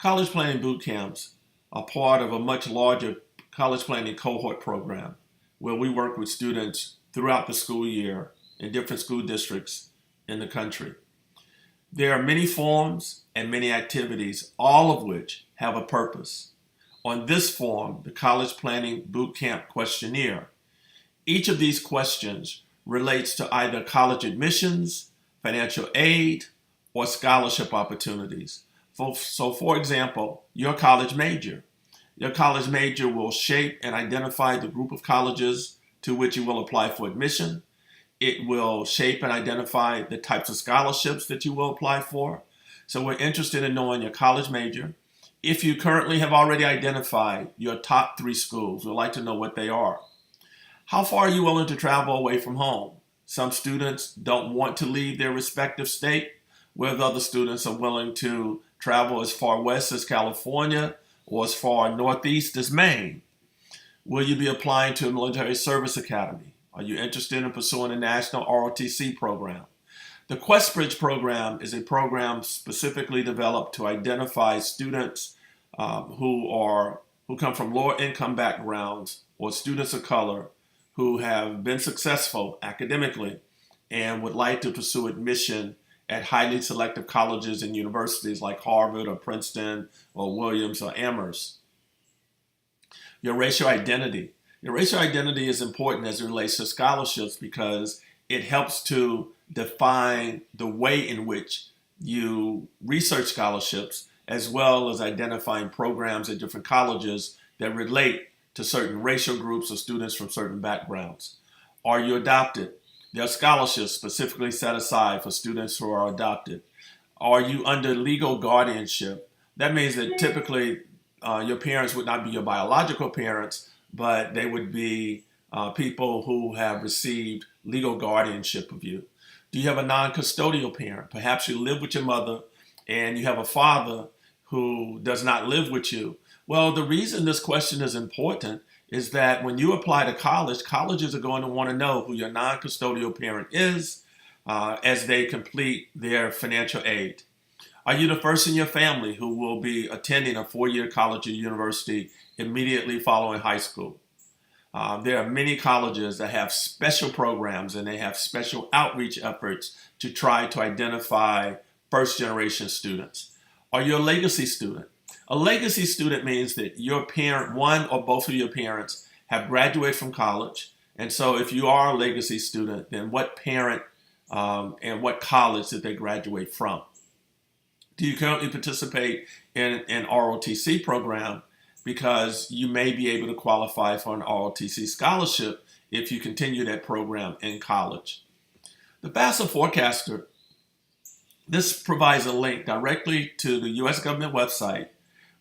College planning boot camps are part of a much larger college planning cohort program where we work with students throughout the school year in different school districts in the country. There are many forms and many activities, all of which have a purpose. On this form, the College Planning Boot Camp Questionnaire, each of these questions relates to either college admissions, financial aid, or scholarship opportunities. So for example, your college major. Your college major will shape and identify the group of colleges to which you will apply for admission. It will shape and identify the types of scholarships that you will apply for. So we're interested in knowing your college major. If you currently have already identified your top 3 schools, we'd like to know what they are. How far are you willing to travel away from home? Some students don't want to leave their respective state, whereas other students are willing to travel as far west as California or as far northeast as Maine. Will you be applying to a military service academy? Are you interested in pursuing a national ROTC program? The QuestBridge program is a program specifically developed to identify students who come from lower income backgrounds or students of color who have been successful academically and would like to pursue admission at highly selective colleges and universities like Harvard or Princeton or Williams or Amherst. Your racial identity. Your racial identity is important as it relates to scholarships because it helps to define the way in which you research scholarships, as well as identifying programs at different colleges that relate to certain racial groups or students from certain backgrounds. Are you adopted? There are scholarships specifically set aside for students who are adopted. Are you under legal guardianship? That means that typically your parents would not be your biological parents, but they would be people who have received legal guardianship of you. Do you have a non-custodial parent? Perhaps you live with your mother and you have a father who does not live with you. Well, the reason this question is important is that when you apply to college, colleges are going to want to know who your non-custodial parent is as they complete their financial aid. Are you the first in your family who will be attending a 4-year college or university immediately following high school? There are many colleges that have special programs and they have special outreach efforts to try to identify first-generation students. Are you a legacy student? A legacy student means that your parent, one or both of your parents, have graduated from college. And so if you are a legacy student, then what parent and what college did they graduate from? Do you currently participate in an ROTC program? Because you may be able to qualify for an ROTC scholarship if you continue that program in college. The FAFSA Forecaster, this provides a link directly to the U.S. government website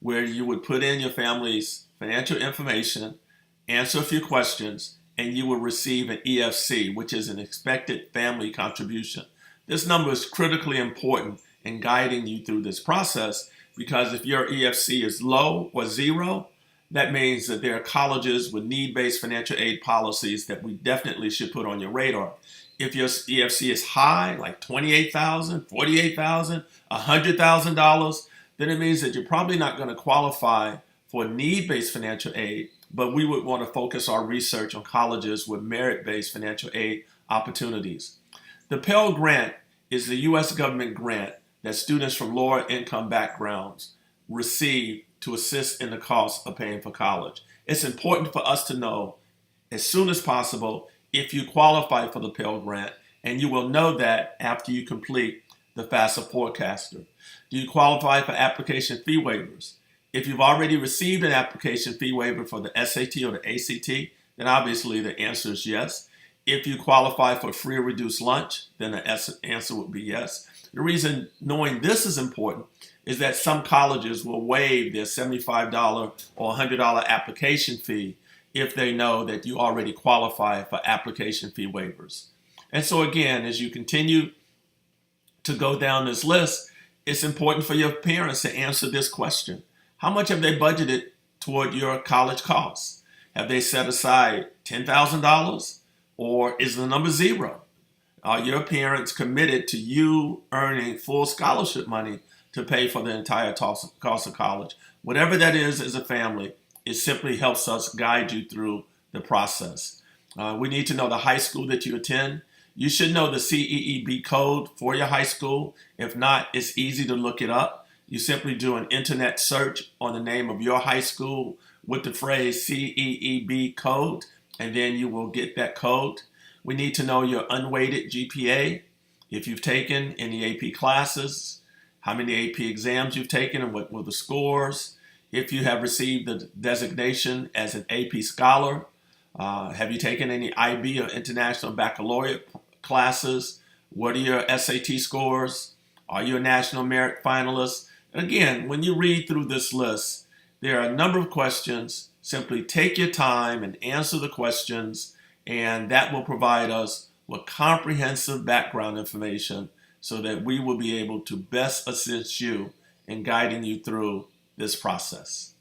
where you would put in your family's financial information, answer a few questions, and you will receive an EFC, which is an expected family contribution. This number is critically important in guiding you through this process because if your EFC is low or zero, that means that there are colleges with need-based financial aid policies that we definitely should put on your radar. If your EFC is high, like $28,000, $48,000, $100,000, then it means that you're probably not going to qualify for need-based financial aid, but we would want to focus our research on colleges with merit-based financial aid opportunities. The Pell Grant is the U.S. government grant that students from lower income backgrounds receive to assist in the cost of paying for college. It's important for us to know as soon as possible if you qualify for the Pell Grant, and you will know that after you complete the FAFSA Forecaster. Do you qualify for application fee waivers? If you've already received an application fee waiver for the SAT or the ACT, then obviously the answer is yes. If you qualify for free or reduced lunch, then the answer would be yes. The reason knowing this is important is that some colleges will waive their $75 or $100 application fee if they know that you already qualify for application fee waivers. And so again, as you continue to go down this list, it's important for your parents to answer this question. How much have they budgeted toward your college costs? Have they set aside $10,000 or is the number zero? Are your parents committed to you earning full scholarship money to pay for the entire cost of college. Whatever that is as a family, it simply helps us guide you through the process. We need to know the high school that you attend. You should know the CEEB code for your high school. If not, it's easy to look it up. You simply do an internet search on the name of your high school with the phrase CEEB code, and then you will get that code. We need to know your unweighted GPA, if you've taken any AP classes, how many AP exams you've taken, and what were the scores. If you have received the designation as an AP scholar, have you taken any IB or International Baccalaureate classes? What are your SAT scores? Are you a National Merit finalist? And again, when you read through this list, there are a number of questions. Simply take your time and answer the questions, and that will provide us with comprehensive background information so that we will be able to best assist you in guiding you through this process.